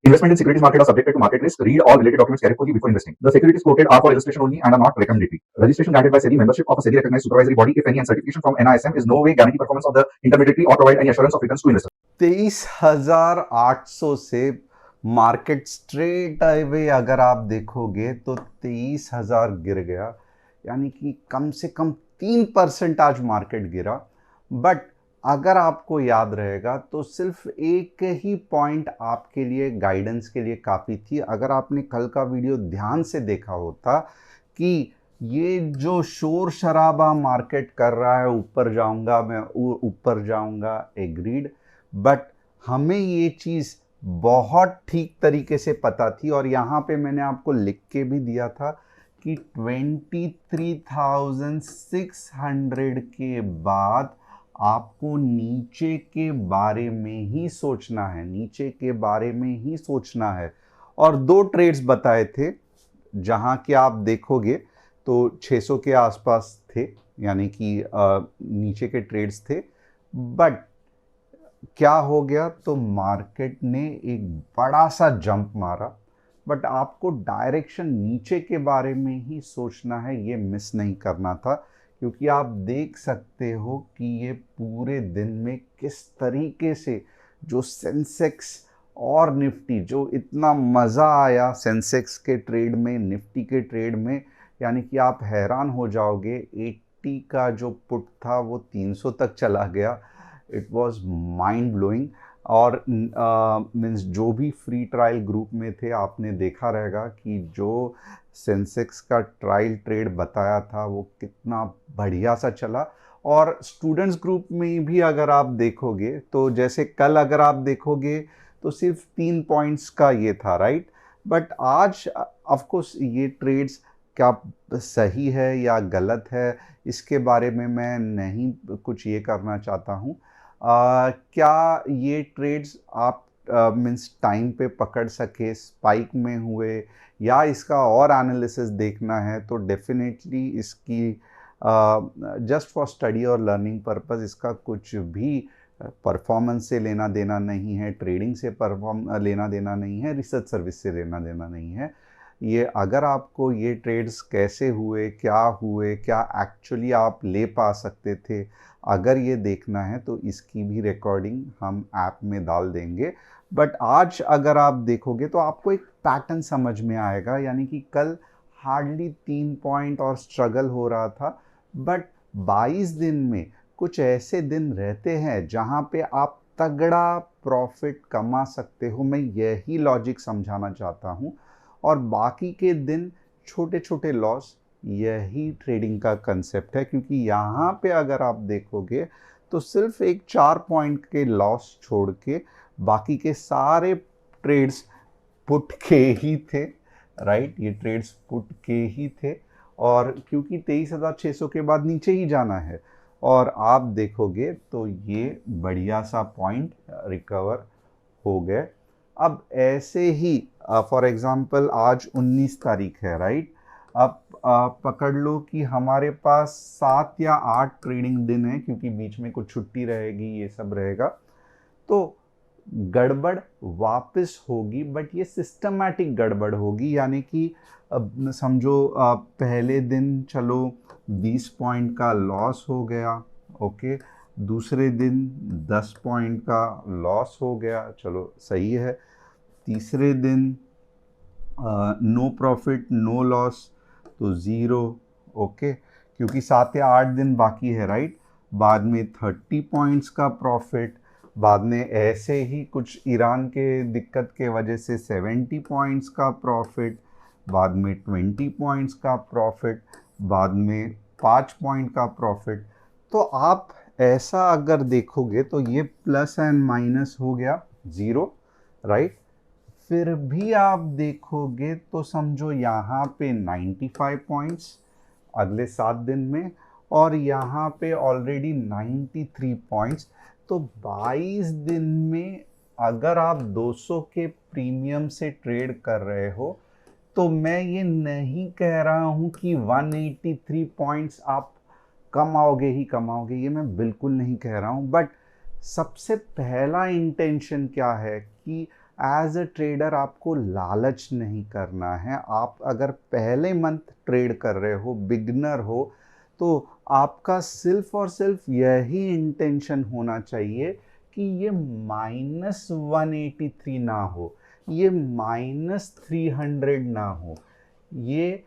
Investment in securities market are subjected to market risk. Read all related documents carefully before investing. The securities quoted are for illustration only and are not recommendatory. Registration granted by SEBI. Membership of a SEBI recognized supervisory body, if any, and certification from NISM is no way guarantee performance of the intermediary or provide any assurance of returns to investors. 23,800 से market straight away अगर आप देखोगे तो 23,000 गिर गया, यानी कि कम से कम 3% आज मार्केट गिरा। बट अगर आपको याद रहेगा तो सिर्फ एक ही पॉइंट आपके लिए गाइडेंस के लिए काफ़ी थी। अगर आपने कल का वीडियो ध्यान से देखा होता कि ये जो शोर शराबा मार्केट कर रहा है, ऊपर जाऊंगा मैं, ऊपर जाऊंगा, एग्रीड, बट हमें ये चीज़ बहुत ठीक तरीके से पता थी और यहाँ पे मैंने आपको लिख के भी दिया था कि 23,600 के बाद आपको नीचे के बारे में ही सोचना है, नीचे के बारे में ही सोचना है। और दो ट्रेड्स बताए थे जहाँ कि आप देखोगे तो 600 के आसपास थे, यानी कि नीचे के ट्रेड्स थे। बट क्या हो गया, तो मार्केट ने एक बड़ा सा जंप मारा। बट आपको डायरेक्शन नीचे के बारे में ही सोचना है, ये मिस नहीं करना था, क्योंकि आप देख सकते हो कि ये पूरे दिन में किस तरीके से जो सेंसेक्स और निफ्टी, जो इतना मज़ा आया सेंसेक्स के ट्रेड में, निफ्टी के ट्रेड में, यानी कि आप हैरान हो जाओगे। 80 का जो पुट था वो 300 तक चला गया। It was mind blowing. और मीन्स जो भी फ्री ट्रायल ग्रुप में थे, आपने देखा रहेगा कि जो सेंसेक्स का ट्रायल ट्रेड बताया था वो कितना बढ़िया सा चला। और स्टूडेंट्स ग्रुप में भी अगर आप देखोगे तो जैसे कल अगर आप देखोगे तो सिर्फ 3 पॉइंट्स का ये था, राइट। बट आज ऑफकोर्स ये ट्रेड्स क्या सही है या गलत है, इसके बारे में मैं नहीं कुछ ये करना चाहता हूँ। क्या ये ट्रेड्स आप मीन्स टाइम पे पकड़ सके, स्पाइक में हुए, या इसका और एनालिसिस देखना है, तो डेफिनेटली इसकी जस्ट फॉर स्टडी और लर्निंग पर्पस इसका कुछ भी परफॉर्मेंस से लेना देना नहीं है, ट्रेडिंग से लेना देना नहीं है, रिसर्च सर्विस से लेना देना नहीं है। ये अगर आपको ये ट्रेड्स कैसे हुए, क्या एक्चुअली आप ले पा सकते थे, अगर ये देखना है तो इसकी भी रिकॉर्डिंग हम ऐप में डाल देंगे। बट आज अगर आप देखोगे तो आपको एक पैटर्न समझ में आएगा, यानी कि कल हार्डली 3 पॉइंट और स्ट्रगल हो रहा था। बट 22 दिन में कुछ ऐसे दिन रहते हैं जहां पे आप तगड़ा प्रॉफिट कमा सकते हो, मैं यही लॉजिक समझाना चाहता हूं। और बाकी के दिन छोटे छोटे लॉस, यही ट्रेडिंग का कंसेप्ट है। क्योंकि यहाँ पे अगर आप देखोगे तो सिर्फ एक 4 पॉइंट के लॉस छोड़ के बाकी के सारे ट्रेड्स पुट के ही थे, राइट। ये ट्रेड्स पुट के ही थे। और क्योंकि 23,600 के बाद नीचे ही जाना है, और आप देखोगे तो ये बढ़िया सा पॉइंट रिकवर हो गए। अब ऐसे ही फॉर एग्जांपल आज 19 तारीख है, राइट। अब पकड़ लो कि हमारे पास 7 या 8 ट्रेडिंग दिन है, क्योंकि बीच में कुछ छुट्टी रहेगी, ये सब रहेगा, तो गड़बड़ वापस होगी। बट ये सिस्टमैटिक गड़बड़ होगी, यानी कि अब समझो पहले दिन चलो 20 पॉइंट का लॉस हो गया, ओके। दूसरे दिन 10 पॉइंट का लॉस हो गया, चलो सही है। तीसरे दिन नो प्रॉफिट नो लॉस, तो ज़ीरो, ओके, क्योंकि 7 या 8 दिन बाकी है, राइट। बाद में 30 पॉइंट्स का प्रॉफिट, बाद में ऐसे ही कुछ ईरान के दिक्कत के वजह से 70 पॉइंट्स का प्रॉफिट, बाद में 20 पॉइंट्स का प्रॉफिट, बाद में 5 पॉइंट का प्रॉफिट। तो आप ऐसा अगर देखोगे तो ये प्लस एंड माइनस हो गया ज़ीरो, राइट। फिर भी आप देखोगे तो समझो यहाँ पे 95 पॉइंट्स अगले 7 दिन में, और यहाँ पे ऑलरेडी 93 पॉइंट्स। तो 22 दिन में अगर आप 200 के प्रीमियम से ट्रेड कर रहे हो, तो मैं ये नहीं कह रहा हूँ कि 183 पॉइंट्स आप कमाओगे ही कमाओगे, ये मैं बिल्कुल नहीं कह रहा हूँ। बट सबसे पहला इंटेंशन क्या है कि एज अ ट्रेडर आपको लालच नहीं करना है। आप अगर पहले मंथ ट्रेड कर रहे हो, बिगनर हो, तो आपका सिर्फ और सिर्फ यही इंटेंशन होना चाहिए कि ये -183 ना हो, ये -300 ना हो। ये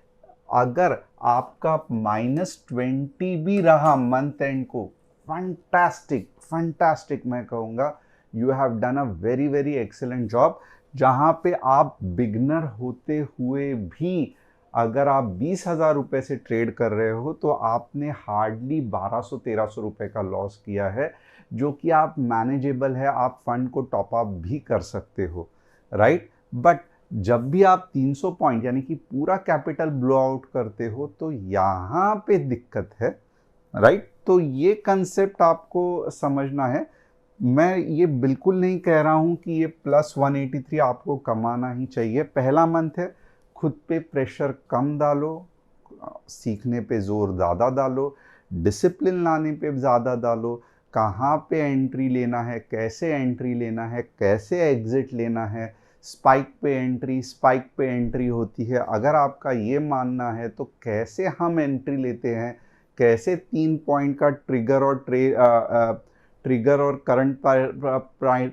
अगर आपका -20 भी रहा मंथ एंड को, फंटास्टिक फंटास्टिक मैं कहूँगा, you have done a very very excellent job. जहाँ पे आप बिगनर होते हुए भी अगर आप 20,000 रुपये से ट्रेड कर रहे हो तो आपने हार्डली 1200-1300 रुपये का लॉस किया है, जो कि आप मैनेजेबल है, आप फंड को टॉप अप भी कर सकते हो, राइट। बट जब भी आप 300 पॉइंट यानी कि पूरा कैपिटल ब्लो आउट करते हो तो यहाँ पे दिक्कत है, राइट। तो ये कंसेप्ट आपको समझना है। मैं ये बिल्कुल नहीं कह रहा हूँ कि ये +183 आपको कमाना ही चाहिए। पहला मंथ है, खुद पे प्रेशर कम डालो, सीखने पे ज़ोर ज़्यादा डालो, डिसिप्लिन लाने पे ज़्यादा डालो, कहाँ पे एंट्री लेना है, कैसे एंट्री लेना है, कैसे एग्ज़िट लेना है, स्पाइक पे एंट्री होती है। अगर आपका ये मानना है तो कैसे हम एंट्री लेते हैं, कैसे 3 पॉइंट का ट्रिगर और करंट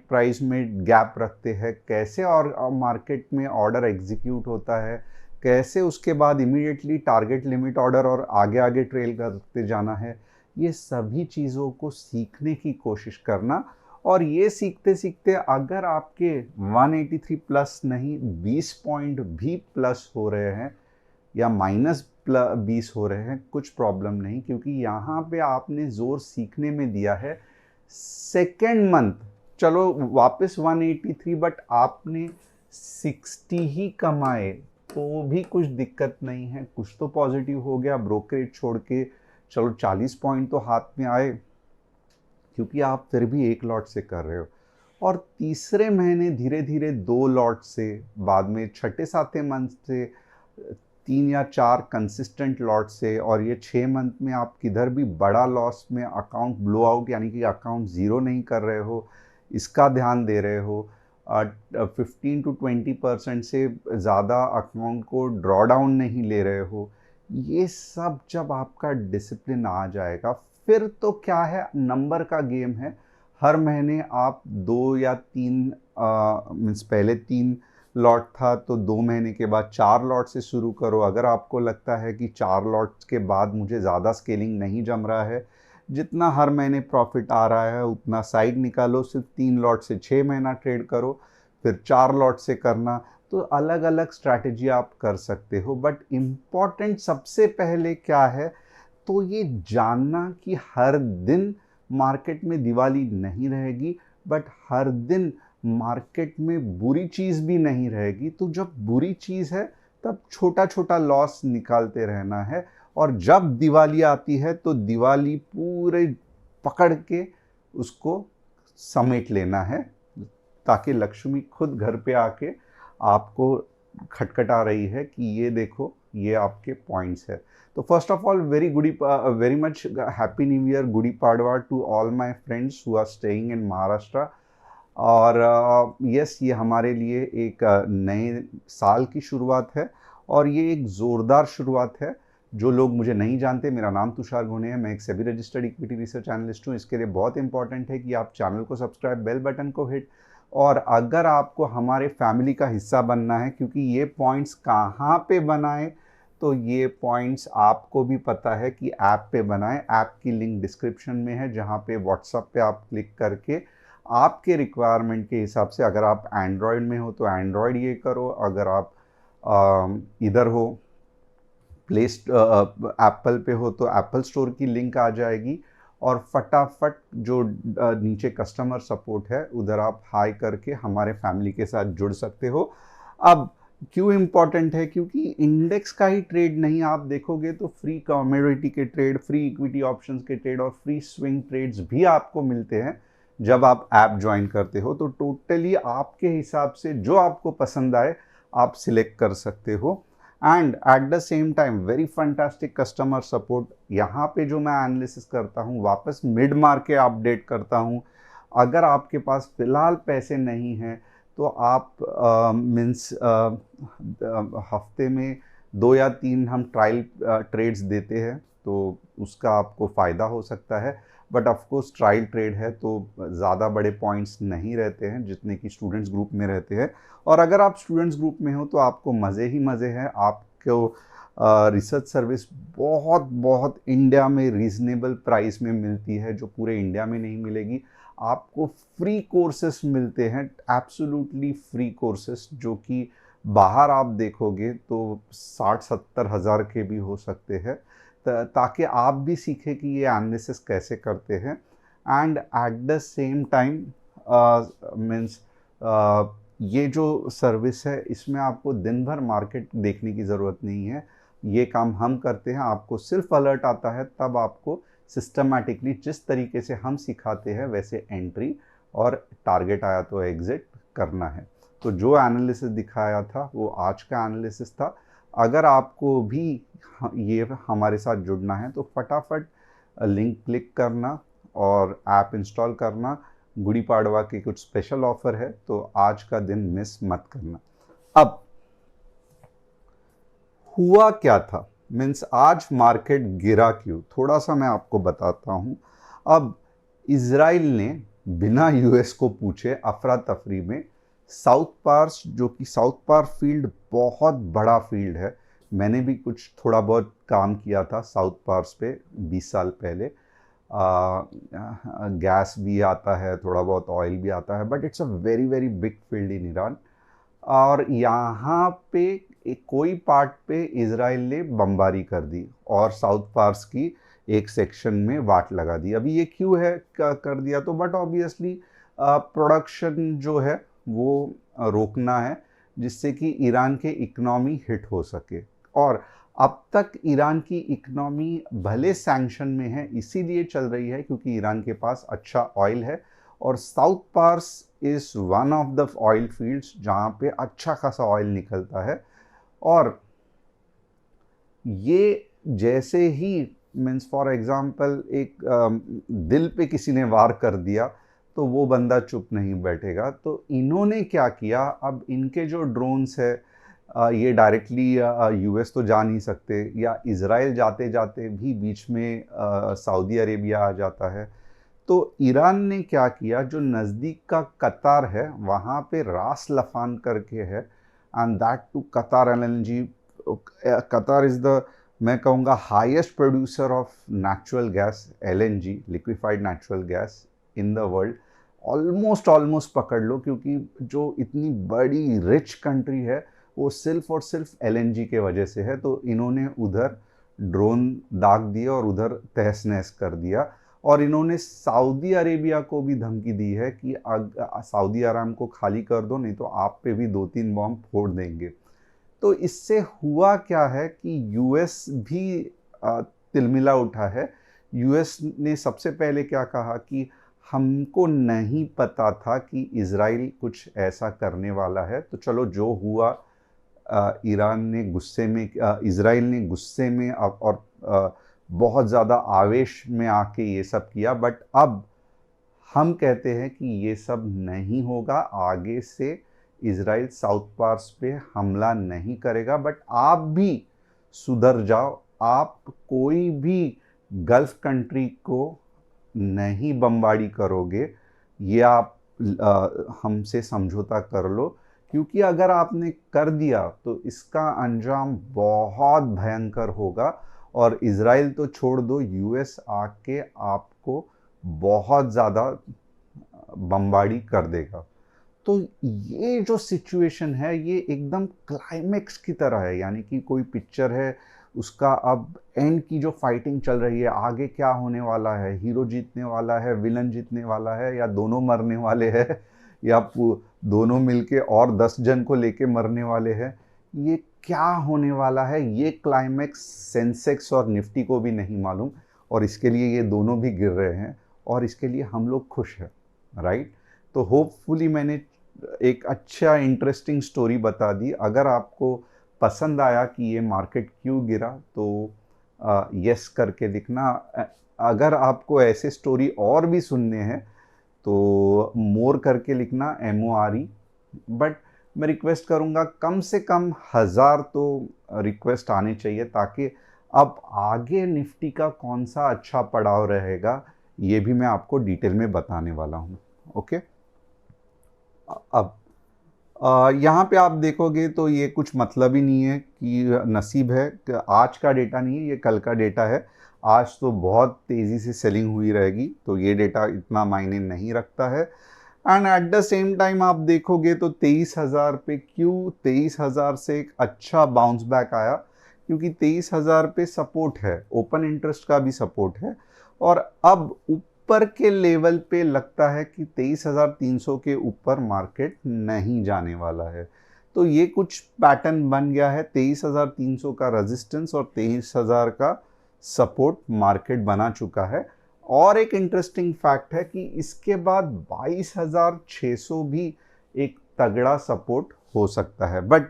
प्राइस में गैप रखते हैं, कैसे और मार्केट में ऑर्डर एग्जीक्यूट होता है, कैसे उसके बाद इमीडिएटली टारगेट लिमिट ऑर्डर और आगे आगे ट्रेल करते जाना है, ये सभी चीज़ों को सीखने की कोशिश करना। और ये सीखते सीखते अगर आपके 183 प्लस नहीं 20 पॉइंट भी प्लस हो रहे हैं या -20 हो रहे हैं, कुछ प्रॉब्लम नहीं, क्योंकि यहाँ पे आपने ज़ोर सीखने में दिया है। सेकेंड मंथ चलो वापस 183, बट आपने 60 ही कमाए तो भी कुछ दिक्कत नहीं है, कुछ तो पॉजिटिव हो गया। ब्रोकरेज छोड़ के चलो 40 पॉइंट तो हाथ में आए, क्योंकि आप फिर भी एक लॉट से कर रहे हो। और तीसरे महीने धीरे धीरे 2 लॉट से, बाद में छठे सातवें मंथ से 3 या 4 कंसिस्टेंट लॉट से, और ये 6 मंथ में आप किधर भी बड़ा लॉस में अकाउंट ब्लो आउट यानी कि अकाउंट ज़ीरो नहीं कर रहे हो, इसका ध्यान दे रहे हो। 15 to 20% से ज़्यादा अकाउंट को ड्रॉ डाउन नहीं ले रहे हो। ये सब जब आपका डिसिप्लिन आ जाएगा, फिर तो क्या है, नंबर का गेम है। हर महीने आप 2 या 3 मीन्स पहले 3 लॉट था तो 2 महीने के बाद 4 लॉट से शुरू करो। अगर आपको लगता है कि 4 लॉट्स के बाद मुझे ज़्यादा स्केलिंग नहीं जम रहा है, जितना हर महीने प्रॉफिट आ रहा है उतना साइड निकालो, सिर्फ 3 लॉट से 6 महीना ट्रेड करो, फिर 4 लॉट से करना। तो अलग अलग स्ट्रैटेजी आप कर सकते हो, बट इम्पॉर्टेंट सबसे पहले क्या है, तो ये जानना कि हर दिन मार्केट में दिवाली नहीं रहेगी, बट हर दिन मार्केट में बुरी चीज़ भी नहीं रहेगी। तो जब बुरी चीज़ है तब छोटा छोटा लॉस निकालते रहना है, और जब दिवाली आती है तो दिवाली पूरे पकड़ के उसको समेट लेना है, ताकि लक्ष्मी खुद घर पे आके आपको खटखटा रही है कि ये देखो ये आपके पॉइंट्स है। तो first of all very much happy new year, Gudi Padwa to all my friends who are staying in Maharashtra. और यस, ये हमारे लिए एक नए साल की शुरुआत है, और ये एक ज़ोरदार शुरुआत है। जो लोग मुझे नहीं जानते, मेरा नाम तुषार घोने है, मैं एक SEBI registered equity research analyst हूँ। इसके लिए बहुत इंपॉर्टेंट है कि आप चैनल को सब्सक्राइब, बेल बटन को हिट, और अगर आपको हमारे फैमिली का हिस्सा बनना है, क्योंकि ये पॉइंट्स कहाँ पे बनाएं, तो ये पॉइंट्स आपको भी पता है कि ऐप पे बनाएं। ऐप की लिंक डिस्क्रिप्शन में है, जहाँ पे व्हाट्सएप पे आप क्लिक करके आपके रिक्वायरमेंट के हिसाब से, अगर आप एंड्रॉयड में हो तो एंड्रॉयड ये करो, अगर आप इधर हो एप्पल पे हो तो एप्पल स्टोर की लिंक आ जाएगी, और फटाफट जो नीचे कस्टमर सपोर्ट है उधर आप हाई करके हमारे फैमिली के साथ जुड़ सकते हो। अब क्यों इम्पॉर्टेंट है, क्योंकि इंडेक्स का ही ट्रेड नहीं, आप देखोगे तो फ्री कमोडिटी के ट्रेड, फ्री इक्विटी ऑप्शंस के ट्रेड और फ्री स्विंग ट्रेड्स भी आपको मिलते हैं जब आप ऐप ज्वाइन करते हो। तो टोटली आपके हिसाब से जो आपको पसंद आए आप सिलेक्ट कर सकते हो। And at the same time very fantastic customer support. यहाँ पे जो मैं एनालिसिस करता हूँ, वापस मिड मार्केट अपडेट करता हूँ। अगर आपके पास फ़िलहाल पैसे नहीं हैं तो आप मीन्स हफ्ते में 2 या 3 हम ट्रायल ट्रेड्स देते हैं, तो उसका आपको फ़ायदा हो सकता है। But of course trial trade है तो ज़्यादा बड़े पॉइंट्स नहीं रहते हैं जितने कि स्टूडेंट्स ग्रुप में रहते हैं। और अगर आप स्टूडेंट्स ग्रुप में हो तो आपको मज़े ही मज़े हैं। आपको रिसर्च सर्विस बहुत बहुत इंडिया में रीज़नेबल प्राइस में मिलती है, जो पूरे इंडिया में नहीं मिलेगी। आपको फ्री कोर्सेस मिलते हैं, एब्सोल्युटली फ्री कोर्सेस, जो कि बाहर आप देखोगे तो 60-70 हज़ार के भी हो सकते हैं, ताकि आप भी सीखें कि ये एनालिसिस कैसे करते हैं। And at the same time means ये जो सर्विस है इसमें आपको दिन भर मार्केट देखने की ज़रूरत नहीं है। ये काम हम करते हैं, आपको सिर्फ अलर्ट आता है तब आपको सिस्टमैटिकली जिस तरीके से हम सिखाते हैं वैसे एंट्री और टारगेट आया तो एग्जिट करना है। तो जो एनालिसिस दिखाया था वो आज का एनालिसिस था। अगर आपको भी ये हमारे साथ जुड़ना है तो फटाफट लिंक क्लिक करना और ऐप इंस्टॉल करना। गुड़ी पाड़वा के कुछ स्पेशल ऑफर है तो आज का दिन मिस मत करना। अब हुआ क्या था, मीन्स आज मार्केट गिरा क्यों, थोड़ा सा मैं आपको बताता हूं। अब इजराइल ने बिना यूएस को पूछे अफरा तफरी में साउथ पार्स, जो कि साउथ पार फील्ड बहुत बड़ा फील्ड है, मैंने भी कुछ थोड़ा बहुत काम किया था साउथ पार्स पे 20 साल पहले। गैस भी आता है, थोड़ा बहुत ऑयल भी आता है, but it's a very very big field in Iran. और यहाँ पे कोई पार्ट पे इजराइल ने बमबारी कर दी और साउथ पार्स की एक सेक्शन में वाट लगा दी। अभी ये क्यों है कर दिया, तो बट ऑब्वियसली प्रोडक्शन जो है वो रोकना है, जिससे कि ईरान के इकनॉमी हिट हो सके। और अब तक ईरान की इकनॉमी भले सैंक्शन में है, इसीलिए चल रही है क्योंकि ईरान के पास अच्छा ऑयल है और South Pars is one of the oil fields जहाँ पे अच्छा खासा ऑयल निकलता है। और ये जैसे ही मीन्स फॉर एग्जांपल एक दिल पे किसी ने वार कर दिया तो वो बंदा चुप नहीं बैठेगा। तो इन्होंने क्या किया, अब इनके जो ड्रोन्स है ये डायरेक्टली यूएस तो जा नहीं सकते, या इजराइल जाते जाते भी बीच में सऊदी अरेबिया आ जाता है। तो ईरान ने क्या किया, जो नज़दीक का कतार है वहाँ पे रास लफान करके है, एंड दैट टू कतार एलएनजी। कतार इज़ द, मैं कहूँगा, highest producer of natural gas, LNG, liquefied natural gas in the world. Almost पकड़ लो, क्योंकि जो इतनी बड़ी रिच कंट्री है वो सिर्फ और सिर्फ एलएनजी के वजह से है। तो इन्होंने उधर ड्रोन दाग दिए और उधर तहस नहस कर दिया। और इन्होंने सऊदी अरेबिया को भी धमकी दी है कि सऊदी अरब को खाली कर दो, नहीं तो आप पे भी 2-3 बॉम्ब फोड़ देंगे। तो इससे हुआ क्या है कि यूएस भी तिलमिला उठा है। यूएस ने सबसे पहले क्या कहा कि हमको नहीं पता था कि इजराइल कुछ ऐसा करने वाला है, तो चलो जो हुआ, ईरान ने गुस्से में, इजराइल ने गुस्से में और बहुत ज़्यादा आवेश में आके ये सब किया। बट अब हम कहते हैं कि ये सब नहीं होगा, आगे से इजराइल साउथ पार्स पे हमला नहीं करेगा। बट आप भी सुधर जाओ, आप कोई भी गल्फ कंट्री को नहीं बमबारी करोगे, ये आप हमसे समझौता कर लो, क्योंकि अगर आपने कर दिया तो इसका अंजाम बहुत भयंकर होगा। और इजराइल तो छोड़ दो, यूएस आके आपको बहुत ज़्यादा बमबारी कर देगा। तो ये जो सिचुएशन है ये एकदम क्लाइमेक्स की तरह है, यानी कि कोई पिक्चर है, उसका अब एंड की जो फाइटिंग चल रही है, आगे क्या होने वाला है, हीरो जीतने वाला है, विलन जीतने वाला है, या दोनों मरने वाले हैं, या दोनों मिलके और 10 जन को लेके मरने वाले हैं, ये क्या होने वाला है, ये क्लाइमेक्स सेंसेक्स और निफ्टी को भी नहीं मालूम। और इसके लिए ये दोनों भी गिर रहे हैं और इसके लिए हम लोग खुश हैं, राइट। तो होपफुली मैंने एक अच्छा इंटरेस्टिंग स्टोरी बता दी। अगर आपको पसंद आया कि ये मार्केट क्यों गिरा तो यस करके दिखना। अगर आपको ऐसे स्टोरी और भी सुनने हैं तो मोर करके लिखना, MORE, बट मैं रिक्वेस्ट करूँगा कम से कम 1000 तो रिक्वेस्ट आने चाहिए, ताकि अब आगे निफ्टी का कौन सा अच्छा पड़ाव रहेगा ये भी मैं आपको डिटेल में बताने वाला हूँ। ओके, अब यहाँ पे आप देखोगे तो ये कुछ मतलब ही नहीं है कि नसीब है कि आज का डेटा नहीं है, ये कल का डेटा है। आज तो बहुत तेज़ी से सेलिंग हुई रहेगी, तो ये डेटा इतना मायने नहीं रखता है। And at the same time आप देखोगे तो 23,000 पे क्यों 23,000 से एक अच्छा बाउंस बैक आया, क्योंकि 23,000 पे सपोर्ट है, ओपन इंटरेस्ट का भी सपोर्ट है। और अब ऊपर के लेवल पे लगता है कि 23,300 के ऊपर मार्केट नहीं जाने वाला है। तो ये कुछ पैटर्न बन गया है, 23,300 का रेजिस्टेंस और 23,000 का सपोर्ट मार्केट बना चुका है। और एक इंटरेस्टिंग फैक्ट है कि इसके बाद 22,600 भी एक तगड़ा सपोर्ट हो सकता है, बट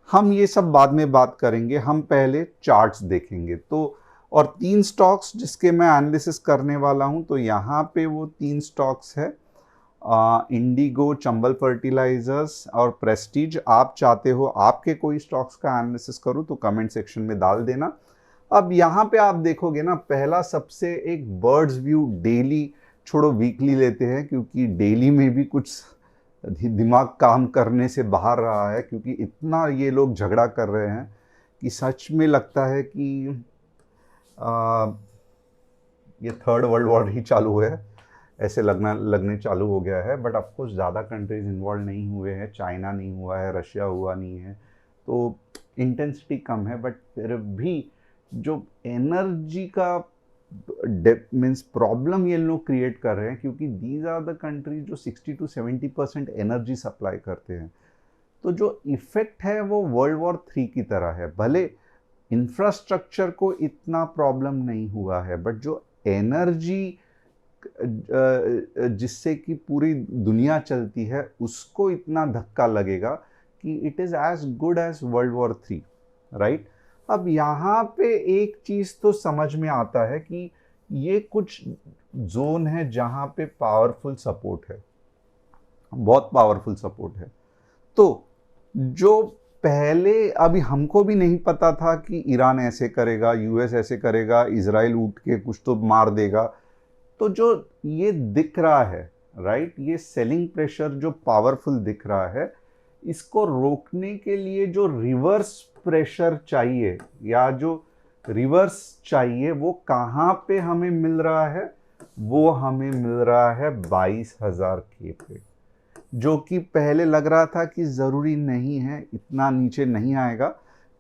हम ये सब बाद में बात करेंगे, हम पहले चार्ट्स देखेंगे। तो और 3 स्टॉक्स जिसके मैं एनालिसिस करने वाला हूं, तो यहाँ पे वो 3 स्टॉक्स है, इंडिगो, चंबल फर्टिलाइजर्स और प्रेस्टीज। आप चाहते हो आपके कोई स्टॉक्स का एनालिसिस करूं तो कमेंट सेक्शन में डाल देना। अब यहाँ पे आप देखोगे ना, पहला सबसे एक बर्ड्स व्यू, डेली छोड़ो वीकली लेते हैं, क्योंकि डेली में भी कुछ दिमाग काम करने से बाहर रहा है, क्योंकि इतना ये लोग झगड़ा कर रहे हैं कि सच में लगता है कि ये थर्ड वर्ल्ड वॉर ही चालू है, ऐसे लगने चालू हो गया है। बट ऑफकोर्स ज़्यादा कंट्रीज इन्वॉल्व नहीं हुए हैं, चाइना नहीं हुआ है, रशिया हुआ नहीं है, तो इंटेंसिटी कम है। बट फिर भी जो एनर्जी का मीन्स प्रॉब्लम ये लोग क्रिएट कर रहे हैं, क्योंकि दीज आर द कंट्रीज जो 60 to 70% एनर्जी सप्लाई करते हैं। तो जो इफेक्ट है वो वर्ल्ड वॉर 3 की तरह है। भले इंफ्रास्ट्रक्चर को इतना प्रॉब्लम नहीं हुआ है, बट जो एनर्जी जिससे कि पूरी दुनिया चलती है उसको इतना धक्का लगेगा कि it is as good as world war 3, right. अब यहाँ पे एक चीज़ तो समझ में आता है कि ये कुछ जोन है जहाँ पे पावरफुल सपोर्ट है, बहुत पावरफुल सपोर्ट है। तो जो पहले अभी हमको भी नहीं पता था कि ईरान ऐसे करेगा, यूएस ऐसे करेगा, इजराइल उठ के कुछ तो मार देगा। तो जो ये दिख रहा है, राइट, ये सेलिंग प्रेशर जो पावरफुल दिख रहा है, इसको रोकने के लिए जो रिवर्स प्रेशर चाहिए या जो रिवर्स चाहिए, वो कहाँ पे हमें मिल रहा है? वो हमें मिल रहा है 22,000 के पे, जो कि पहले लग रहा था कि ज़रूरी नहीं है, इतना नीचे नहीं आएगा,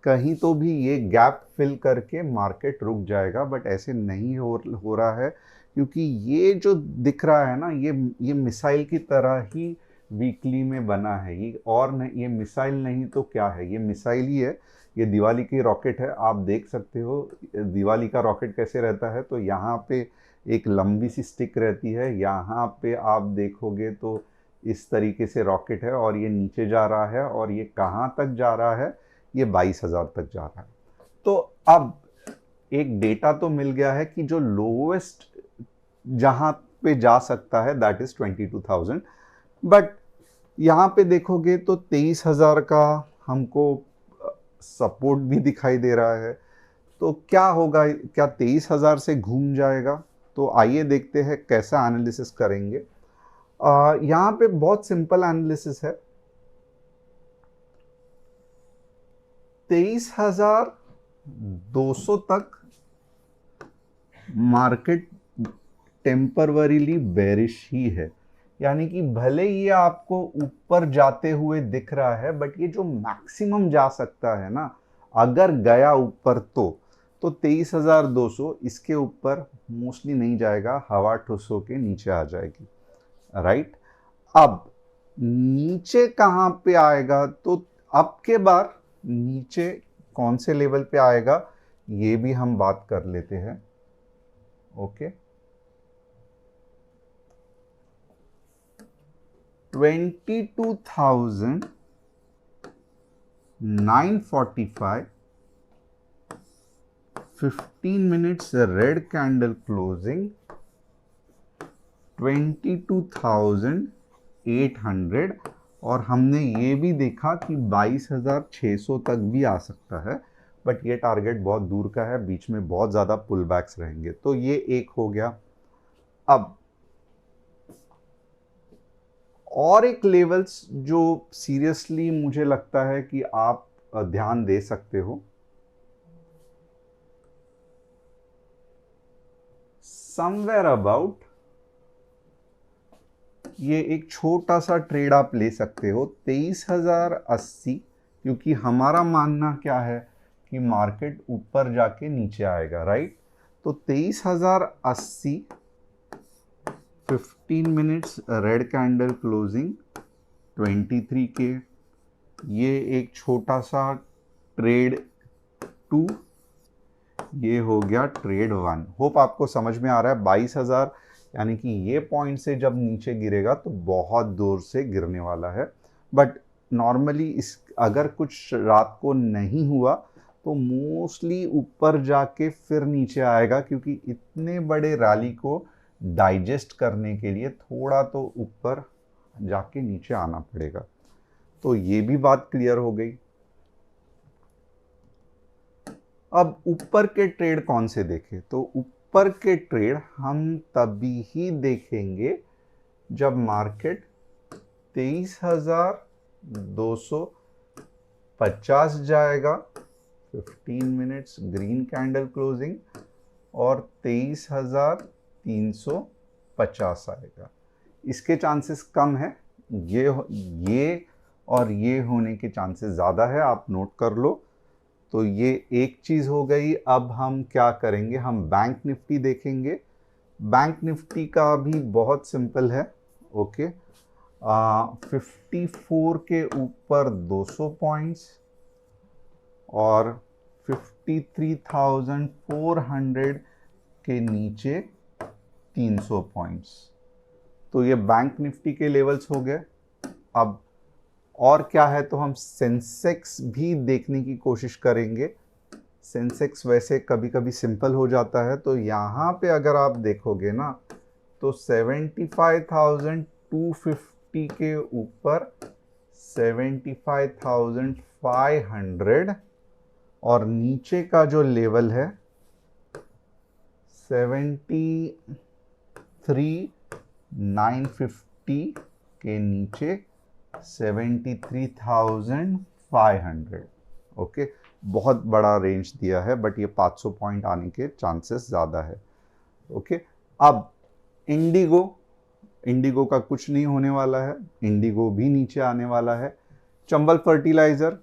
कहीं तो भी ये गैप फिल करके मार्केट रुक जाएगा। बट ऐसे नहीं हो रहा है, क्योंकि ये जो दिख रहा है ना, ये मिसाइल की तरह ही वीकली में बना है। ये और नहीं, ये मिसाइल नहीं तो क्या है? ये मिसाइल ही है, ये दिवाली की रॉकेट है। आप देख सकते हो दिवाली का रॉकेट कैसे रहता है, तो यहाँ पे एक लंबी सी स्टिक रहती है, यहाँ पे आप देखोगे तो इस तरीके से रॉकेट है, और ये नीचे जा रहा है, और ये कहाँ तक जा रहा है? ये 22,000 तक जा रहा है। तो अब एक डेटा तो मिल गया है कि जो लोवेस्ट जहाँ पे जा सकता है दैट इज 22,000। बट यहाँ पे देखोगे तो 23,000 का हमको सपोर्ट भी दिखाई दे रहा है। तो क्या होगा, क्या 23,000 से घूम जाएगा? तो आइए देखते हैं कैसा एनालिसिस करेंगे। यहाँ पे बहुत सिंपल एनालिसिस है। 23,200 तक मार्केट टेम्परवरीली बेरिश ही है, यानी कि भले ये आपको ऊपर जाते हुए दिख रहा है, बट ये जो मैक्सिमम जा सकता है ना, अगर गया ऊपर तो 23,200, इसके ऊपर मोस्टली नहीं जाएगा, हवा ठुस होके नीचे आ जाएगी, राइट। अब नीचे कहाँ पे आएगा? तो अब के बार नीचे कौन से लेवल पे आएगा ये भी हम बात कर लेते हैं। Okay, 22,945, 15 minutes red candle closing, 22,800, और हमने ये भी देखा कि 22,600 तक भी आ सकता है, बट ये टारगेट बहुत दूर का है, बीच में बहुत ज़्यादा पुल बैक्स रहेंगे। तो ये एक हो गया। अब और एक लेवल्स जो सीरियसली मुझे लगता है कि आप ध्यान दे सकते हो, समवेयर अबाउट ये एक छोटा सा ट्रेड आप ले सकते हो 23,080, क्योंकि हमारा मानना क्या है कि मार्केट ऊपर जाके नीचे आएगा, राइट। तो 23,080 15 मिनट्स रेड कैंडल क्लोजिंग 23 के, ये एक छोटा सा ट्रेड 2, ये हो गया ट्रेड 1। होप आपको समझ में आ रहा है। 22,000 यानी कि ये पॉइंट से जब नीचे गिरेगा तो बहुत दूर से गिरने वाला है, बट नॉर्मली इस अगर कुछ रात को नहीं हुआ तो मोस्टली ऊपर जाके फिर नीचे आएगा, क्योंकि इतने बड़े रैली को डाइजेस्ट करने के लिए थोड़ा तो ऊपर जाके नीचे आना पड़ेगा। तो ये भी बात क्लियर हो गई। अब ऊपर के ट्रेड कौन से देखें? तो ऊपर के ट्रेड हम तभी ही देखेंगे जब मार्केट 23,250 जाएगा 15 मिनट्स ग्रीन कैंडल क्लोजिंग, और 23,350 आएगा। इसके चांसेस कम है, ये और ये होने के चांसेस ज़्यादा है, आप नोट कर लो। तो ये एक चीज़ हो गई। अब हम क्या करेंगे, हम बैंक निफ्टी देखेंगे। बैंक निफ्टी का भी बहुत सिंपल है, ओके। 54 के ऊपर 200 पॉइंट्स और 53,400 के नीचे 300 पॉइंट्स। तो ये बैंक निफ्टी के लेवल्स हो गए। अब और क्या है, तो हम सेंसेक्स भी देखने की कोशिश करेंगे। सेंसेक्स वैसे कभी कभी सिंपल हो जाता है, तो यहाँ पे अगर आप देखोगे ना तो 75,250 के ऊपर 75,500 और नीचे का जो लेवल है 73,950 के नीचे 73,500, ओके। बहुत बड़ा रेंज दिया है, बट ये 500 पॉइंट आने के चांसेस ज़्यादा है, ओके। अब इंडिगो का कुछ नहीं होने वाला है, इंडिगो भी नीचे आने वाला है। चंबल फर्टिलाइज़र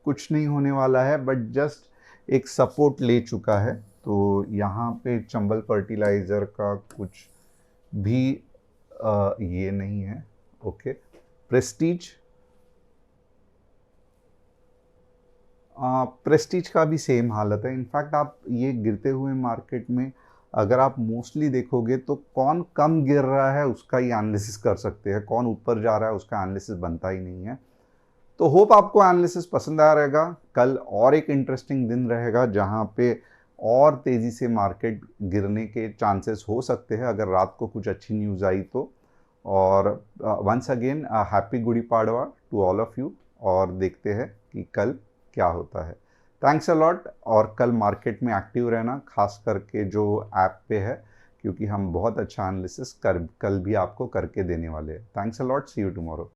कुछ नहीं होने वाला है, बट जस्ट एक सपोर्ट ले चुका है। तो यहाँ पे चंबल फर्टिलाइज़र का कुछ भी ये नहीं है, ओके। प्रेस्टीज का भी सेम हालत है। इनफैक्ट आप ये गिरते हुए मार्केट में अगर आप मोस्टली देखोगे तो कौन कम गिर रहा है उसका ही एनालिसिस कर सकते हैं, कौन ऊपर जा रहा है उसका एनालिसिस बनता ही नहीं है। तो होप आपको एनालिसिस पसंद आया रहेगा। कल और एक इंटरेस्टिंग दिन रहेगा जहां पे और तेज़ी से मार्केट गिरने के चांसेस हो सकते हैं अगर रात को कुछ अच्छी न्यूज़ आई तो। और once again happy Gudi Padwa to all of you, और देखते हैं कि कल क्या होता है। Thanks a lot. और कल मार्केट में एक्टिव रहना, खास करके जो ऐप पे है, क्योंकि हम बहुत अच्छा एनालिसिस कल भी आपको करके देने वाले हैं। Thanks a lot, see you tomorrow.